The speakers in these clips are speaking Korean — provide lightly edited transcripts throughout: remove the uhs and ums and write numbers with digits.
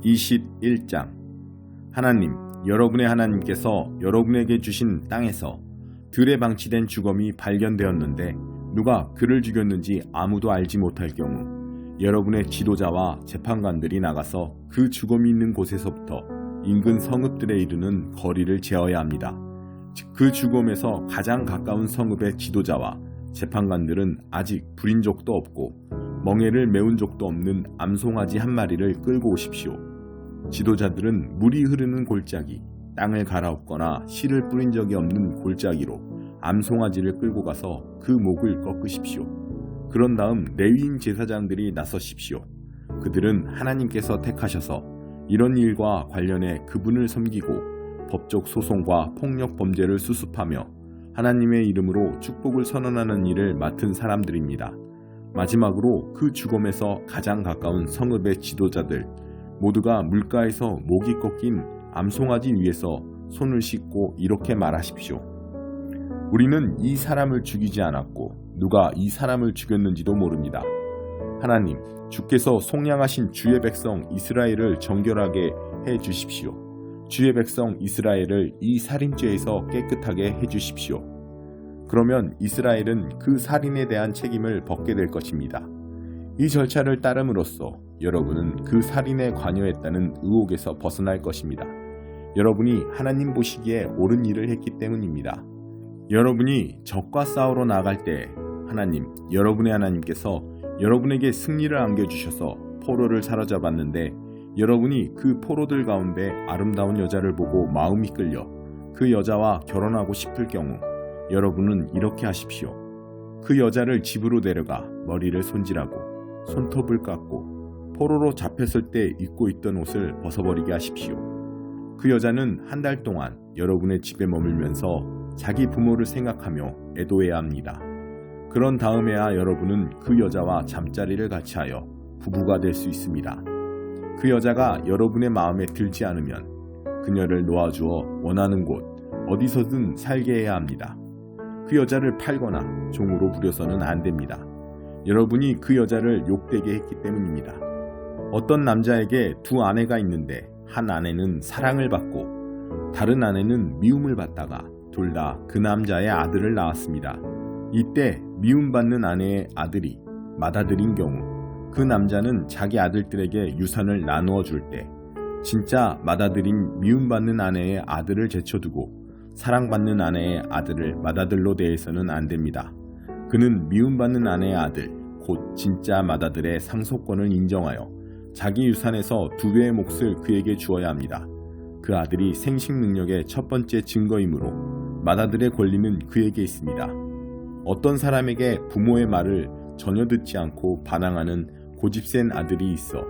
21장. 하나님, 여러분의 하나님께서 여러분에게 주신 땅에서 들에 방치된 주검이 발견되었는데 누가 그를 죽였는지 아무도 알지 못할 경우 여러분의 지도자와 재판관들이 나가서 그 주검이 있는 곳에서부터 인근 성읍들에 이르는 거리를 제어해야 합니다. 그 주검에서 가장 가까운 성읍의 지도자와 재판관들은 아직 부린 적도 없고 멍에를 메운 적도 없는 암송아지 한 마리를 끌고 오십시오. 지도자들은 물이 흐르는 골짜기, 땅을 갈아엎거나 씨를 뿌린 적이 없는 골짜기로 암송아지를 끌고 가서 그 목을 꺾으십시오. 그런 다음 레위인 제사장들이 나서십시오. 그들은 하나님께서 택하셔서 이런 일과 관련해 그분을 섬기고 법적 소송과 폭력 범죄를 수습하며 하나님의 이름으로 축복을 선언하는 일을 맡은 사람들입니다. 마지막으로 그 주검에서 가장 가까운 성읍의 지도자들 모두가 물가에서 목이 꺾인 암송아지 위에서 손을 씻고 이렇게 말하십시오. 우리는 이 사람을 죽이지 않았고 누가 이 사람을 죽였는지도 모릅니다. 하나님, 주께서 속량하신 주의 백성 이스라엘을 정결하게 해 주십시오. 주의 백성 이스라엘을 이 살인죄에서 깨끗하게 해 주십시오. 그러면 이스라엘은 그 살인에 대한 책임을 벗게 될 것입니다. 이 절차를 따름으로써 여러분은 그 살인에 관여했다는 의혹에서 벗어날 것입니다. 여러분이 하나님 보시기에 옳은 일을 했기 때문입니다. 여러분이 적과 싸우러 나갈 때 하나님, 여러분의 하나님께서 여러분에게 승리를 안겨주셔서 포로를 사로잡았는데 여러분이 그 포로들 가운데 아름다운 여자를 보고 마음이 끌려 그 여자와 결혼하고 싶을 경우 여러분은 이렇게 하십시오. 그 여자를 집으로 데려가 머리를 손질하고 손톱을 깎고 포로로 잡혔을 때 입고 있던 옷을 벗어버리게 하십시오. 그 여자는 한 달 동안 여러분의 집에 머물면서 자기 부모를 생각하며 애도해야 합니다. 그런 다음에야 여러분은 그 여자와 잠자리를 같이 하여 부부가 될 수 있습니다. 그 여자가 여러분의 마음에 들지 않으면 그녀를 놓아주어 원하는 곳 어디서든 살게 해야 합니다. 그 여자를 팔거나 종으로 부려서는 안 됩니다. 여러분이 그 여자를 욕되게 했기 때문입니다. 어떤 남자에게 두 아내가 있는데 한 아내는 사랑을 받고 다른 아내는 미움을 받다가 둘 다 그 남자의 아들을 낳았습니다. 이때 미움받는 아내의 아들이 맏아들인 경우 그 남자는 자기 아들들에게 유산을 나누어 줄 때 진짜 맏아들인 미움받는 아내의 아들을 제쳐두고 사랑받는 아내의 아들을 맏아들로 대해서는 안 됩니다. 그는 미움받는 아내의 아들, 곧 진짜 맏아들의 상속권을 인정하여 자기 유산에서 2배의 몫을 그에게 주어야 합니다. 그 아들이 생식 능력의 첫 번째 증거이므로 맏아들의 권리는 그에게 있습니다. 어떤 사람에게 부모의 말을 전혀 듣지 않고 반항하는 고집센 아들이 있어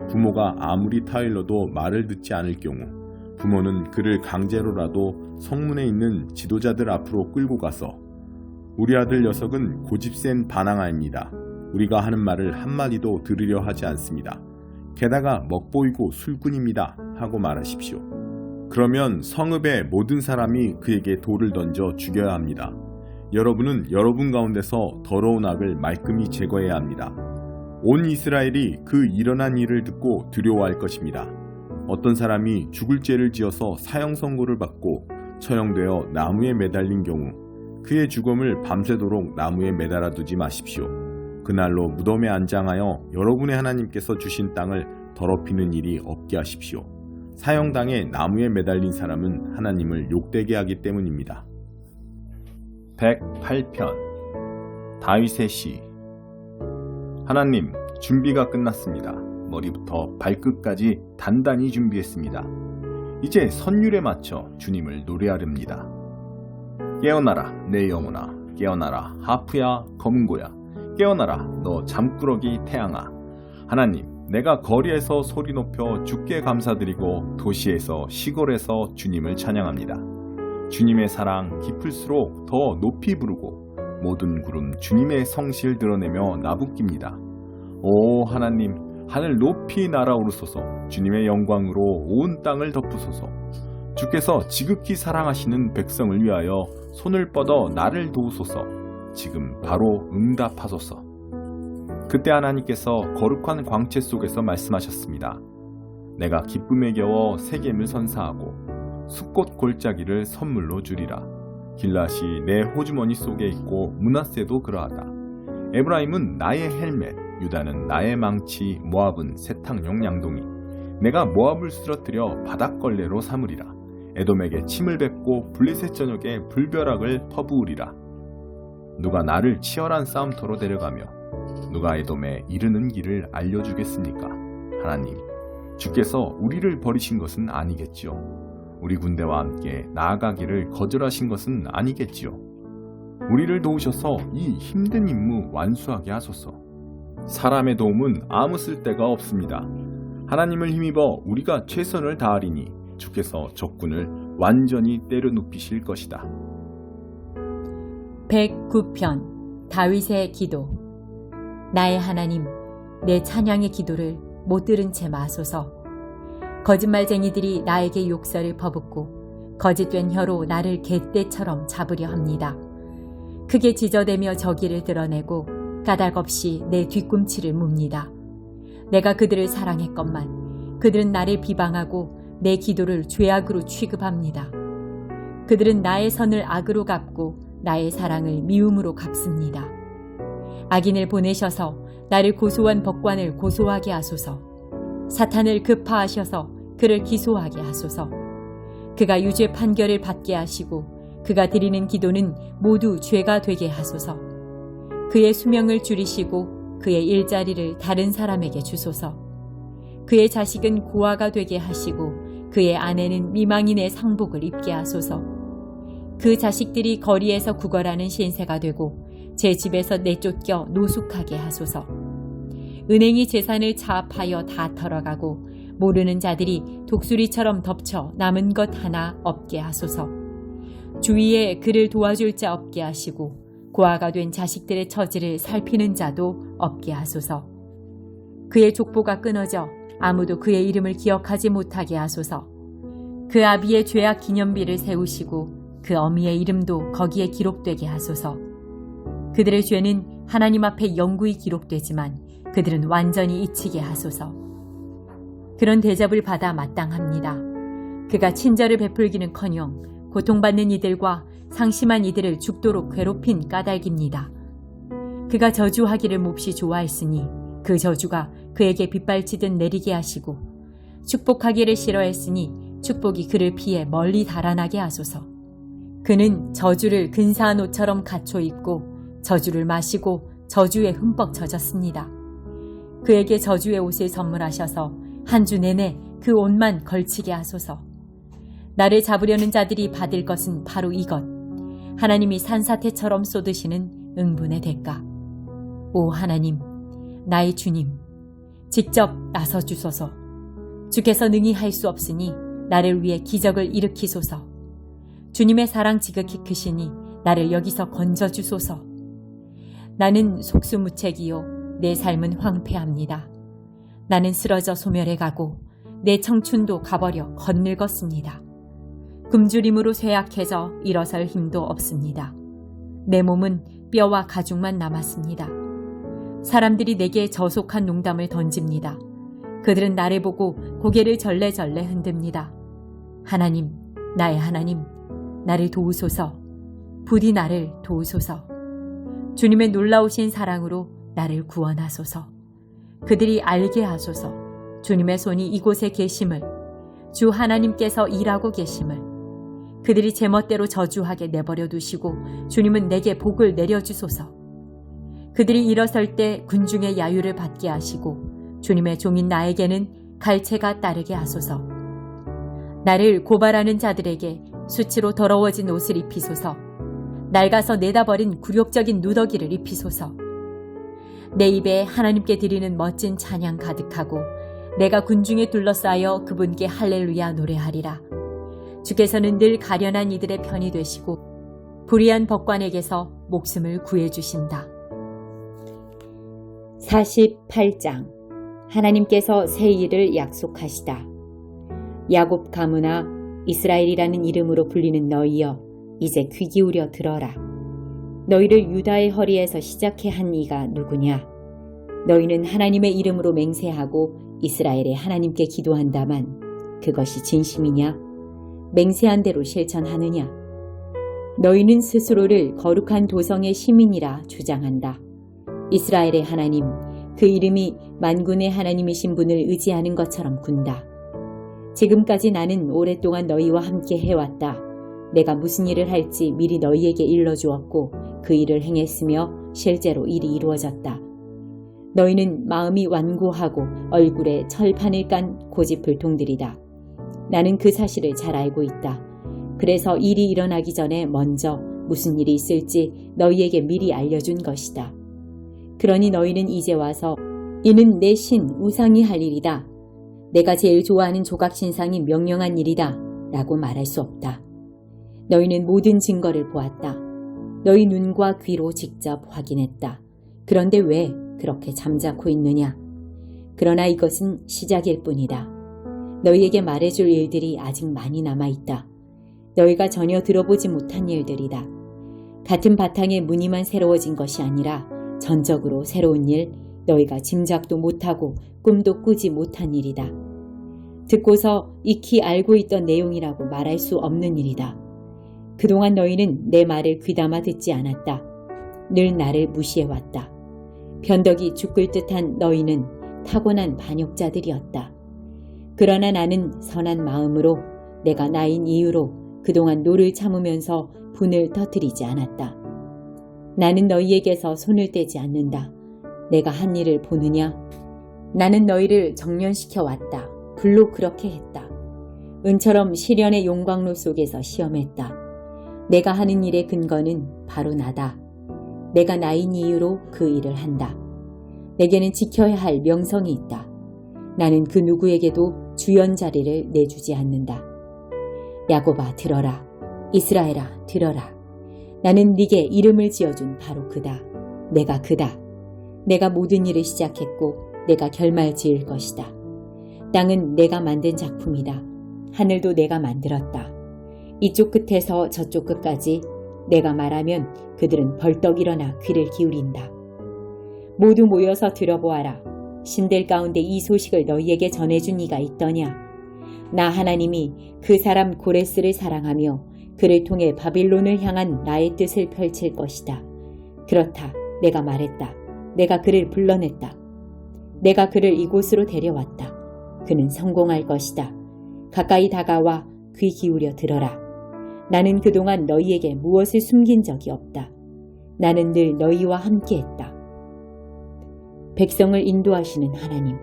부모가 아무리 타일러도 말을 듣지 않을 경우 부모는 그를 강제로라도 성문에 있는 지도자들 앞으로 끌고 가서 우리 아들 녀석은 고집센 반항아입니다. 우리가 하는 말을 한마디도 들으려 하지 않습니다. 게다가 먹보이고 술꾼입니다 하고 말하십시오. 그러면 성읍의 모든 사람이 그에게 돌을 던져 죽여야 합니다. 여러분은 여러분 가운데서 더러운 악을 말끔히 제거해야 합니다. 온 이스라엘이 그 일어난 일을 듣고 두려워할 것입니다. 어떤 사람이 죽을 죄를 지어서 사형 선고를 받고 처형되어 나무에 매달린 경우 그의 죽음을 밤새도록 나무에 매달아 두지 마십시오. 그날로 무덤에 안장하여 여러분의 하나님께서 주신 땅을 더럽히는 일이 없게 하십시오. 사형당해 나무에 매달린 사람은 하나님을 욕되게 하기 때문입니다. 108편 다윗의 시. 하나님, 준비가 끝났습니다. 머리부터 발끝까지 단단히 준비했습니다. 이제 선율에 맞춰 주님을 노래하렵니다. 깨어나라 내 영혼아, 깨어나라 하프야 검은고야, 깨어나라 너 잠꾸러기 태양아. 하나님, 내가 거리에서 소리 높여 주께 감사드리고 도시에서 시골에서 주님을 찬양합니다. 주님의 사랑 깊을수록 더 높이 부르고 모든 구름 주님의 성실 드러내며 나부낍니다. 오 하나님, 하늘 높이 날아오르소서. 주님의 영광으로 온 땅을 덮으소서. 주께서 지극히 사랑하시는 백성을 위하여 손을 뻗어 나를 도우소서. 지금 바로 응답하소서. 그때 하나님께서 거룩한 광채 속에서 말씀하셨습니다. 내가 기쁨에 겨워 세겜을 선사하고 숫꽃 골짜기를 선물로 주리라. 길앗이 내 호주머니 속에 있고 므낫세도 그러하다. 에브라임은 나의 헬멧, 유다는 나의 망치, 모압은 세탁용 양동이. 내가 모압을 쓰러뜨려 바닥걸레로 삼으리라. 에돔에게 침을 뱉고 블레셋 전역에 불벼락을 퍼부으리라. 누가 나를 치열한 싸움터로 데려가며 누가 에돔에 이르는 길을 알려주겠습니까? 하나님, 주께서 우리를 버리신 것은 아니겠지요. 우리 군대와 함께 나아가기를 거절하신 것은 아니겠지요. 우리를 도우셔서 이 힘든 임무 완수하게 하소서. 사람의 도움은 아무 쓸데가 없습니다. 하나님을 힘입어 우리가 최선을 다하리니 주께서 적군을 완전히 때려눕히실 것이다. 109편 다윗의 기도. 나의 하나님, 내 찬양의 기도를 못 들은 채 마소서. 거짓말쟁이들이 나에게 욕설을 퍼붓고 거짓된 혀로 나를 개떼처럼 잡으려 합니다. 크게 지저대며 저기를 드러내고 까닭없이 내 뒤꿈치를 뭅니다. 내가 그들을 사랑했건만 그들은 나를 비방하고 내 기도를 죄악으로 취급합니다. 그들은 나의 선을 악으로 갚고 나의 사랑을 미움으로 갚습니다. 악인을 보내셔서 나를 고소한 법관을 고소하게 하소서. 사탄을 급파하셔서 그를 기소하게 하소서. 그가 유죄 판결을 받게 하시고 그가 드리는 기도는 모두 죄가 되게 하소서. 그의 수명을 줄이시고 그의 일자리를 다른 사람에게 주소서. 그의 자식은 고아가 되게 하시고 그의 아내는 미망인의 상복을 입게 하소서. 그 자식들이 거리에서 구걸하는 신세가 되고 제 집에서 내쫓겨 노숙하게 하소서. 은행이 재산을 차압하여 다 털어가고 모르는 자들이 독수리처럼 덮쳐 남은 것 하나 없게 하소서. 주위에 그를 도와줄 자 없게 하시고 고아가 된 자식들의 처지를 살피는 자도 없게 하소서. 그의 족보가 끊어져 아무도 그의 이름을 기억하지 못하게 하소서. 그 아비의 죄악 기념비를 세우시고 그 어미의 이름도 거기에 기록되게 하소서. 그들의 죄는 하나님 앞에 영구히 기록되지만 그들은 완전히 잊히게 하소서. 그런 대접을 받아 마땅합니다. 그가 친절을 베풀기는커녕 고통받는 이들과 상심한 이들을 죽도록 괴롭힌 까닭입니다. 그가 저주하기를 몹시 좋아했으니 그 저주가 그에게 빗발치듯 내리게 하시고 축복하기를 싫어했으니 축복이 그를 피해 멀리 달아나게 하소서. 그는 저주를 근사한 옷처럼 갖춰 입고 저주를 마시고 저주에 흠뻑 젖었습니다. 그에게 저주의 옷을 선물하셔서 한 주 내내 그 옷만 걸치게 하소서. 나를 잡으려는 자들이 받을 것은 바로 이것, 하나님이 산사태처럼 쏟으시는 응분의 대가. 오 하나님, 나의 주님, 직접 나서 주소서. 주께서 능히 할 수 없으니 나를 위해 기적을 일으키소서. 주님의 사랑 지극히 크시니 나를 여기서 건져주소서. 나는 속수무책이요 내 삶은 황폐합니다. 나는 쓰러져 소멸해 가고 내 청춘도 가버려 겉늙었습니다. 굶주림으로 쇠약해져 일어설 힘도 없습니다. 내 몸은 뼈와 가죽만 남았습니다. 사람들이 내게 저속한 농담을 던집니다. 그들은 나를 보고 고개를 절레절레 흔듭니다. 하나님, 나의 하나님, 나를 도우소서. 부디 나를 도우소서. 주님의 놀라우신 사랑으로 나를 구원하소서. 그들이 알게 하소서. 주님의 손이 이곳에 계심을, 주 하나님께서 일하고 계심을. 그들이 제멋대로 저주하게 내버려 두시고 주님은 내게 복을 내려주소서. 그들이 일어설 때 군중의 야유를 받게 하시고 주님의 종인 나에게는 갈채가 따르게 하소서. 나를 고발하는 자들에게 수치로 더러워진 옷을 입히소서. 낡아서 내다버린 굴욕적인 누더기를 입히소서. 내 입에 하나님께 드리는 멋진 찬양 가득하고 내가 군중에 둘러싸여 그분께 할렐루야 노래하리라. 주께서는 늘 가련한 이들의 편이 되시고 불의한 법관에게서 목숨을 구해주신다. 48장 하나님께서 새 일을 약속하시다. 야곱 가문아, 이스라엘이라는 이름으로 불리는 너희여, 이제 귀 기울여 들어라. 너희를 유다의 허리에서 시작해 한 이가 누구냐? 너희는 하나님의 이름으로 맹세하고 이스라엘의 하나님께 기도한다만 그것이 진심이냐? 맹세한 대로 실천하느냐? 너희는 스스로를 거룩한 도성의 시민이라 주장한다. 이스라엘의 하나님, 그 이름이 만군의 하나님이신 분을 의지하는 것처럼 군다. 지금까지 나는 오랫동안 너희와 함께 해왔다. 내가 무슨 일을 할지 미리 너희에게 일러주었고 그 일을 행했으며 실제로 일이 이루어졌다. 너희는 마음이 완고하고 얼굴에 철판을 깐 고집불통들이다. 나는 그 사실을 잘 알고 있다. 그래서 일이 일어나기 전에 먼저 무슨 일이 있을지 너희에게 미리 알려준 것이다. 그러니 너희는 이제 와서 이는 내 신 우상이 할 일이다. 내가 제일 좋아하는 조각신상이 명령한 일이다. 라고 말할 수 없다. 너희는 모든 증거를 보았다. 너희 눈과 귀로 직접 확인했다. 그런데 왜 그렇게 잠자코 있느냐? 그러나 이것은 시작일 뿐이다. 너희에게 말해줄 일들이 아직 많이 남아있다. 너희가 전혀 들어보지 못한 일들이다. 같은 바탕에 무늬만 새로워진 것이 아니라 전적으로 새로운 일, 너희가 짐작도 못하고 꿈도 꾸지 못한 일이다. 듣고서 익히 알고 있던 내용이라고 말할 수 없는 일이다. 그동안 너희는 내 말을 귀담아 듣지 않았다. 늘 나를 무시해왔다. 변덕이 죽을 듯한 너희는 타고난 반역자들이었다. 그러나 나는 선한 마음으로 내가 나인 이유로 그동안 노를 참으면서 분을 터뜨리지 않았다. 나는 너희에게서 손을 떼지 않는다. 내가 한 일을 보느냐? 나는 너희를 정련시켜 왔다. 불로 그렇게 했다. 은처럼 시련의 용광로 속에서 시험했다. 내가 하는 일의 근거는 바로 나다. 내가 나인 이유로 그 일을 한다. 내게는 지켜야 할 명성이 있다. 나는 그 누구에게도 주연 자리를 내주지 않는다. 야곱아 들어라. 이스라엘아 들어라. 나는 네게 이름을 지어준 바로 그다. 내가 그다. 내가 모든 일을 시작했고 내가 결말 지을 것이다. 땅은 내가 만든 작품이다. 하늘도 내가 만들었다. 이쪽 끝에서 저쪽 끝까지 내가 말하면 그들은 벌떡 일어나 귀를 기울인다. 모두 모여서 들어보아라. 신들 가운데 이 소식을 너희에게 전해준 이가 있더냐? 나 하나님이 그 사람 고레스를 사랑하며 그를 통해 바빌론을 향한 나의 뜻을 펼칠 것이다. 그렇다. 내가 말했다. 내가 그를 불러냈다. 내가 그를 이곳으로 데려왔다. 그는 성공할 것이다. 가까이 다가와 귀 기울여 들어라. 나는 그동안 너희에게 무엇을 숨긴 적이 없다. 나는 늘 너희와 함께했다. 백성을 인도하시는 하나님.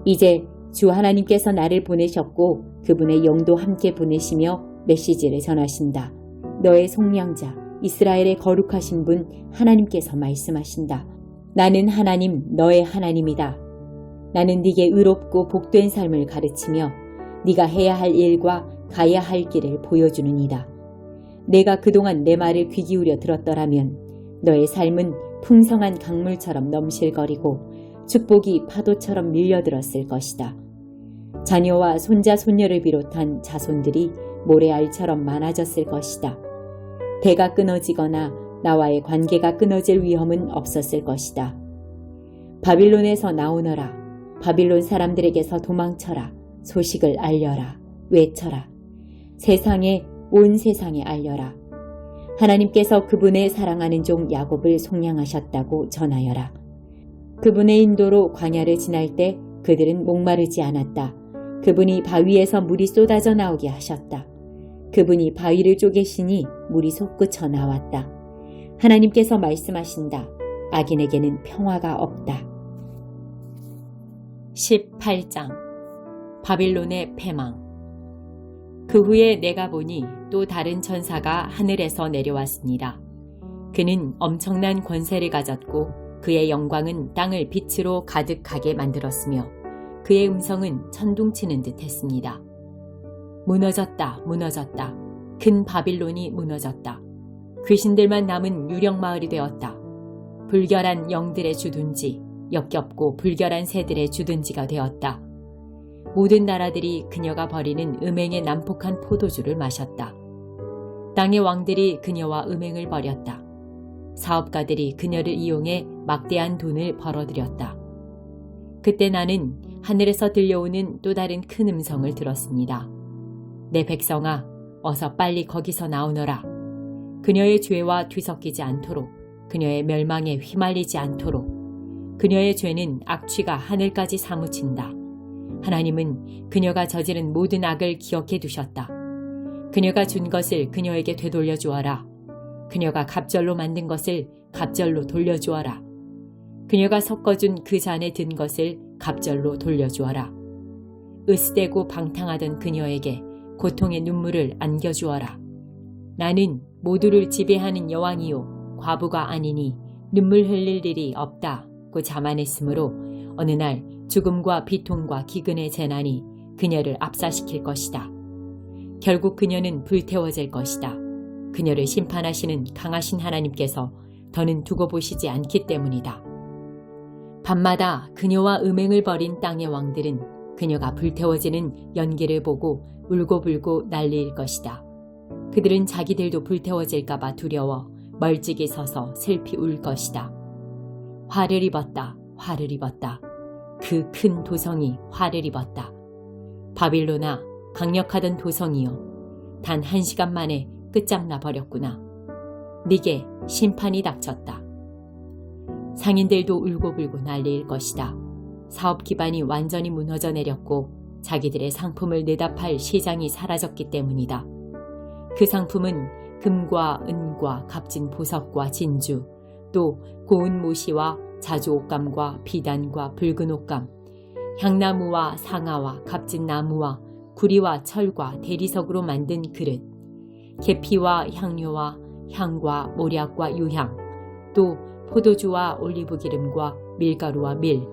이제 주 하나님께서 나를 보내셨고 그분의 영도 함께 보내시며 메시지를 전하신다. 너의 속량자 이스라엘의 거룩하신 분 하나님께서 말씀하신다. 나는 하나님 너의 하나님이다. 나는 네게 의롭고 복된 삶을 가르치며 네가 해야 할 일과 가야 할 길을 보여주는 이다. 내가 그동안 내 말을 귀 기울여 들었더라면 너의 삶은 풍성한 강물처럼 넘실거리고 축복이 파도처럼 밀려들었을 것이다. 자녀와 손자 손녀를 비롯한 자손들이 모래알처럼 많아졌을 것이다. 대가 끊어지거나 나와의 관계가 끊어질 위험은 없었을 것이다. 바빌론에서 나오너라. 바빌론 사람들에게서 도망쳐라. 소식을 알려라. 외쳐라. 온 세상에 알려라. 하나님께서 그분의 사랑하는 종 야곱을 속량하셨다고 전하여라. 그분의 인도로 광야를 지날 때 그들은 목마르지 않았다. 그분이 바위에서 물이 쏟아져 나오게 하셨다. 그분이 바위를 쪼개시니 물이 솟구쳐 나왔다. 하나님께서 말씀하신다. 악인에게는 평화가 없다. 18장 바빌론의 패망. 그 후에 내가 보니 또 다른 천사가 하늘에서 내려왔습니다. 그는 엄청난 권세를 가졌고 그의 영광은 땅을 빛으로 가득하게 만들었으며 그의 음성은 천둥치는 듯 했습니다. 무너졌다, 무너졌다. 큰 바빌론이 무너졌다. 귀신들만 남은 유령마을이 되었다. 불결한 영들의 주둔지, 역겹고 불결한 새들의 주둔지가 되었다. 모든 나라들이 그녀가 버리는 음행의 난폭한 포도주를 마셨다. 땅의 왕들이 그녀와 음행을 벌였다. 사업가들이 그녀를 이용해 막대한 돈을 벌어들였다. 그때 나는 하늘에서 들려오는 또 다른 큰 음성을 들었습니다. 내 백성아, 어서 빨리 거기서 나오너라. 그녀의 죄와 뒤섞이지 않도록, 그녀의 멸망에 휘말리지 않도록. 그녀의 죄는 악취가 하늘까지 사무친다. 하나님은 그녀가 저지른 모든 악을 기억해 두셨다. 그녀가 준 것을 그녀에게 되돌려 주어라. 그녀가 갑절로 만든 것을 갑절로 돌려주어라. 그녀가 섞어준 그 잔에 든 것을 갑절로 돌려주어라. 으스대고 방탕하던 그녀에게 고통의 눈물을 안겨주어라. 나는 모두를 지배하는 여왕이요 과부가 아니니 눈물 흘릴 일이 없다고 자만했으므로 어느 날 죽음과 비통과 기근의 재난이 그녀를 압사시킬 것이다. 결국 그녀는 불태워질 것이다. 그녀를 심판하시는 강하신 하나님께서 더는 두고 보시지 않기 때문이다. 밤마다 그녀와 음행을 벌인 땅의 왕들은 그녀가 불태워지는 연기를 보고 울고불고 난리일 것이다. 그들은 자기들도 불태워질까봐 두려워 멀찍이 서서 슬피 울 것이다. 화를 입었다. 화를 입었다. 그 큰 도성이 화를 입었다. 바빌론아, 강력하던 도성이여, 단 1시간 만에 끝장나 버렸구나. 네게 심판이 닥쳤다. 상인들도 울고불고 난리일 것이다. 사업 기반이 완전히 무너져 내렸고 자기들의 상품을 내다 팔 시장이 사라졌기 때문이다. 그 상품은 금과 은과 값진 보석과 진주, 또 고운 모시와 자주 옷감과 비단과 붉은 옷감, 향나무와 상아와 값진 나무와 구리와 철과 대리석으로 만든 그릇, 계피와 향료와 향과 모략과 유향, 또 포도주와 올리브기름과 밀가루와 밀,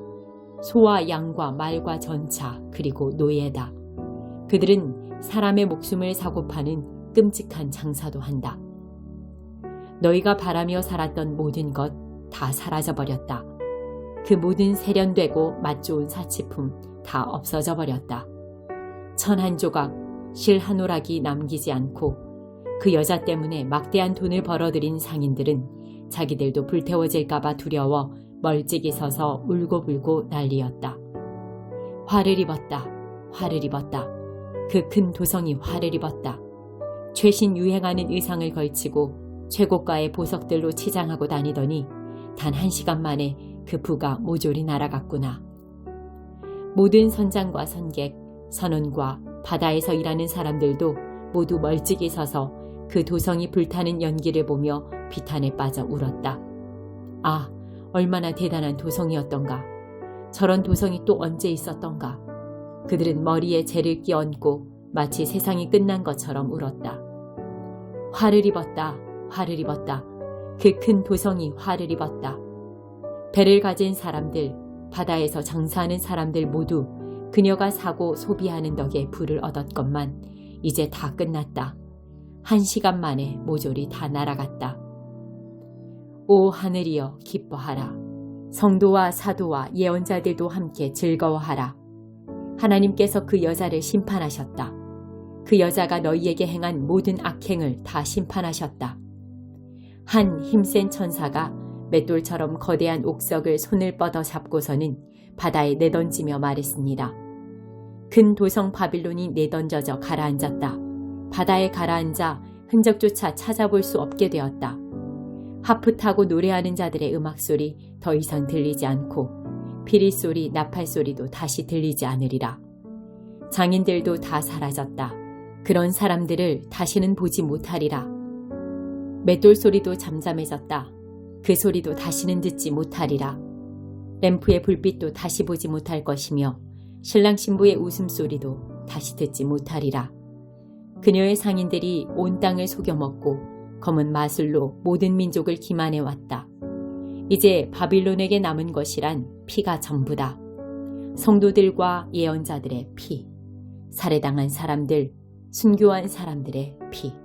소와 양과 말과 전차, 그리고 노예다. 그들은 사람의 목숨을 사고 파는 끔찍한 장사도 한다. 너희가 바라며 살았던 모든 것 다 사라져버렸다. 그 모든 세련되고 맛 좋은 사치품 다 없어져 버렸다. 천 한 조각, 실 한 오락이 남기지 않고 그 여자 때문에 막대한 돈을 벌어들인 상인들은 자기들도 불태워질까봐 두려워 멀찍이 서서 울고불고 난리였다. 화를 입었다. 화를 입었다. 그 큰 도성이 화를 입었다. 최신 유행하는 의상을 걸치고 최고가의 보석들로 치장하고 다니더니 단 1시간 만에 그 부가 모조리 날아갔구나. 모든 선장과 선객, 선원과 바다에서 일하는 사람들도 모두 멀찍이 서서 그 도성이 불타는 연기를 보며 비탄에 빠져 울었다. 아, 얼마나 대단한 도성이었던가. 저런 도성이 또 언제 있었던가. 그들은 머리에 재를 끼얹고 마치 세상이 끝난 것처럼 울었다. 화를 입었다. 화를 입었다. 그 큰 도성이 화를 입었다. 배를 가진 사람들, 바다에서 장사하는 사람들 모두 그녀가 사고 소비하는 덕에 부를 얻었건만 이제 다 끝났다. 1시간 만에 모조리 다 날아갔다. 오 하늘이여 기뻐하라. 성도와 사도와 예언자들도 함께 즐거워하라. 하나님께서 그 여자를 심판하셨다. 그 여자가 너희에게 행한 모든 악행을 다 심판하셨다. 한 힘센 천사가 맷돌처럼 거대한 옥석을 손을 뻗어 잡고서는 바다에 내던지며 말했습니다. 큰 도성 바빌론이 내던져져 가라앉았다. 바다에 가라앉아 흔적조차 찾아볼 수 없게 되었다. 하프 타고 노래하는 자들의 음악소리 더 이상 들리지 않고 피리소리, 나팔소리도 다시 들리지 않으리라. 장인들도 다 사라졌다. 그런 사람들을 다시는 보지 못하리라. 맷돌 소리도 잠잠해졌다. 그 소리도 다시는 듣지 못하리라. 램프의 불빛도 다시 보지 못할 것이며 신랑 신부의 웃음소리도 다시 듣지 못하리라. 그녀의 상인들이 온 땅을 속여먹고 검은 마술로 모든 민족을 기만해왔다. 이제 바빌론에게 남은 것이란 피가 전부다. 성도들과 예언자들의 피, 살해당한 사람들, 순교한 사람들의 피.